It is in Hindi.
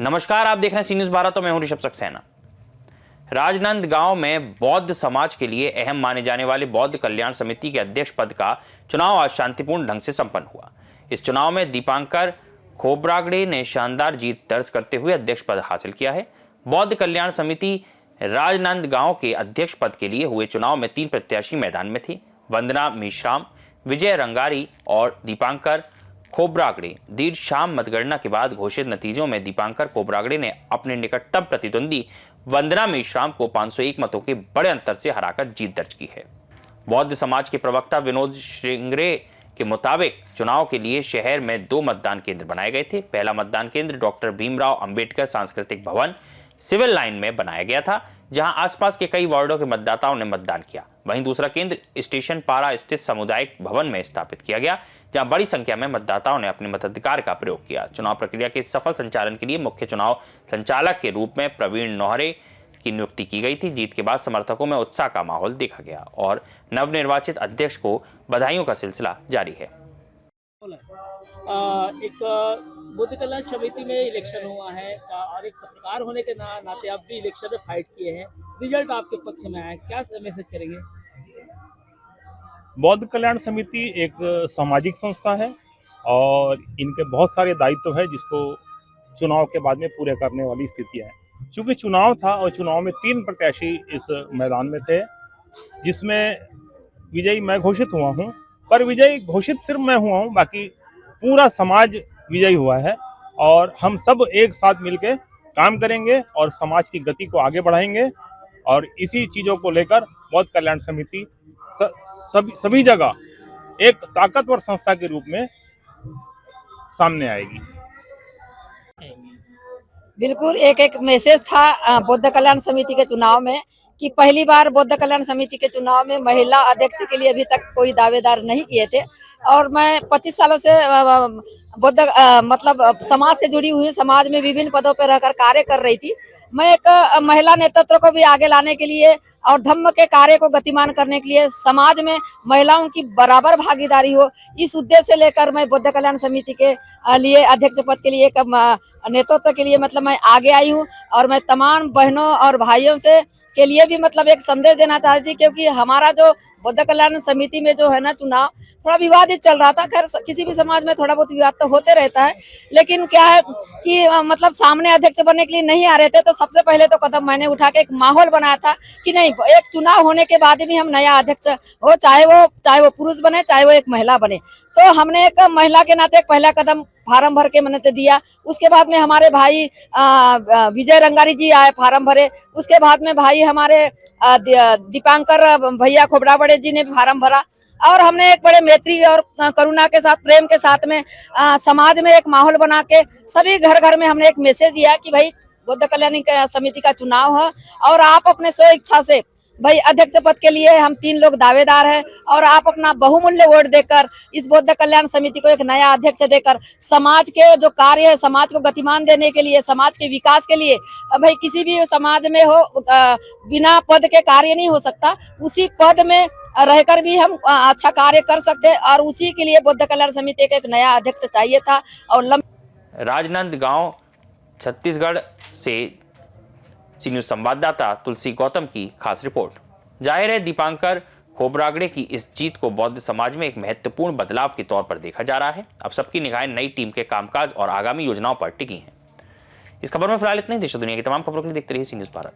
नमस्कार, आप देख रहे हैं सी न्यूज़ भारत और मैं हूं ऋषभ सक्सेना। राजनांदगांव में बौद्ध समाज के लिए अहम माने जाने वाले बौद्ध कल्याण समिति के अध्यक्ष पद का चुनाव आज शांतिपूर्ण ढंग से संपन्न हुआ। इस चुनाव में दीपांकर खोब्रागड़े ने शानदार जीत दर्ज करते हुए अध्यक्ष पद हासिल किया है। बौद्ध कल्याण समिति राजनांदगांव के अध्यक्ष पद के लिए हुए चुनाव में 3 प्रत्याशी मैदान में थे। वंदना मेश्राम, विजय रंगारी और दीपांकर खोब्रागड़े। देर शाम मतगणना के बाद घोषित नतीजों में दीपांकर खोब्रागड़े ने अपने निकटतम प्रतिद्वंदी वंदना मेश्राम को 501 मतों के बड़े अंतर से हराकर जीत दर्ज की है। बौद्ध समाज के प्रवक्ता विनोद श्रृंगरे के मुताबिक चुनाव के लिए शहर में 2 मतदान केंद्र बनाए गए थे। पहला मतदान केंद्र डॉक्टर भीमराव अंबेडकर सांस्कृतिक भवन सिविल लाइन में बनाया गया था, जहां आसपास के कई वार्डों के मतदाताओं ने मतदान किया। वहीं दूसरा केंद्र स्टेशन पारा स्थित सामुदायिक भवन में स्थापित किया गया, जहां बड़ी संख्या में मतदाताओं ने अपने मताधिकार का प्रयोग किया। चुनाव प्रक्रिया के सफल संचालन के लिए मुख्य चुनाव संचालक के रूप में प्रवीण नौहरे की नियुक्ति की गई थी। जीत के बाद समर्थकों में उत्साह का माहौल देखा गया और नवनिर्वाचित अध्यक्ष को बधाइयों का सिलसिला जारी है। एक बुद्ध कल्याण समिति में इलेक्शन हुआ है और एक पत्रकार होने के नाते आप भी इलेक्शन में फाइट किए हैं, रिजल्ट आपके पक्ष में आया, क्या मैसेज करेंगे? बौद्ध कल्याण समिति एक सामाजिक संस्था है और इनके बहुत सारे दायित्व है जिसको चुनाव के बाद में पूरे करने वाली स्थितियां है। चूंकि चुनाव था और चुनाव में 3 प्रत्याशी इस मैदान में थे, जिसमें विजयी मैं घोषित हुआ हूं, पर विजयी घोषित सिर्फ मैं हुआ हूं, बाकी पूरा समाज विजयी हुआ है और हम सब एक साथ मिलकर काम करेंगे और समाज की गति को आगे बढ़ाएंगे और इसी चीज़ों को लेकर बौद्ध कल्याण समिति सभी जगह एक ताकतवर संस्था के रूप में सामने आएगी। बिल्कुल एक मैसेज था बौद्ध कल्याण समिति के चुनाव में कि पहली बार बौद्ध कल्याण समिति के चुनाव में महिला अध्यक्ष के लिए अभी तक कोई दावेदार नहीं किए थे और मैं 25 सालों से बौद्ध मतलब समाज से जुड़ी हुई, समाज में विभिन्न पदों पर रहकर कार्य कर रही थी। मैं एक महिला नेतृत्व को भी आगे लाने के लिए और धम्म के कार्य को गतिमान करने के लिए समाज में महिलाओं की बराबर भागीदारी हो, इस उद्देश्य से लेकर मैं बौद्ध कल्याण समिति के लिए अध्यक्ष पद के लिए एक नेतृत्व के लिए मतलब मैं आगे आई हूँ और मैं तमाम बहनों और भाइयों से के लिए भी मतलब एक संदेश देना चाहती थी, क्योंकि हमारा जो बौद्ध कल्याण समिति में जो है ना चुनाव थोड़ा विवादित चल रहा था। खैर किसी भी समाज में थोड़ा बहुत विवाद तो होते रहता है, लेकिन क्या है कि मतलब सामने अध्यक्ष बनने के लिए नहीं आ रहे थे, तो सबसे पहले तो कदम मैंने उठा के एक माहौल बनाया था कि नहीं, एक चुनाव होने के बाद भी हम नया अध्यक्ष हो, चाहे वो पुरुष बने चाहे वो एक महिला बने। तो हमने एक महिला के नाते एक पहला कदम फार्म भर के मैंने दिया। उसके बाद में हमारे भाई विजय रंगारी जी आए, फार्म भरे। उसके बाद में भाई हमारे दीपांकर भैया खोब्रागड़े जी ने फार्म भरा और हमने एक बड़े मैत्री और करुणा के साथ, प्रेम के साथ में समाज में एक माहौल बना के सभी घर घर में हमने एक मैसेज दिया कि भाई बौद्ध कल्याण समिति का चुनाव है और आप अपने स्व इच्छा से भाई अध्यक्ष पद के लिए हम 3 लोग दावेदार हैं और आप अपना बहुमूल्य वोट देकर इस बौद्ध कल्याण समिति को एक नया अध्यक्ष देकर समाज के जो कार्य है, समाज को गतिमान देने के लिए, समाज के विकास के लिए, भाई किसी भी समाज में हो बिना पद के कार्य नहीं हो सकता, उसी पद में रहकर भी हम अच्छा कार्य कर सकते हैं और उसी के लिए बौद्ध कल्याण समिति का एक नया अध्यक्ष चाहिए था। और राजनांदगांव छत्तीसगढ़ से सी न्यूज़ संवाददाता तुलसी गौतम की खास रिपोर्ट। जाहिर है दीपांकर खोब्रागड़े की इस जीत को बौद्ध समाज में एक महत्वपूर्ण बदलाव के तौर पर देखा जा रहा है। अब सबकी निगाहें नई टीम के कामकाज और आगामी योजनाओं पर टिकी हैं। इस खबर में फिलहाल इतना ही। देश और दुनिया की तमाम खबरों के लिए देखते रहिए सी न्यूज़ भारत।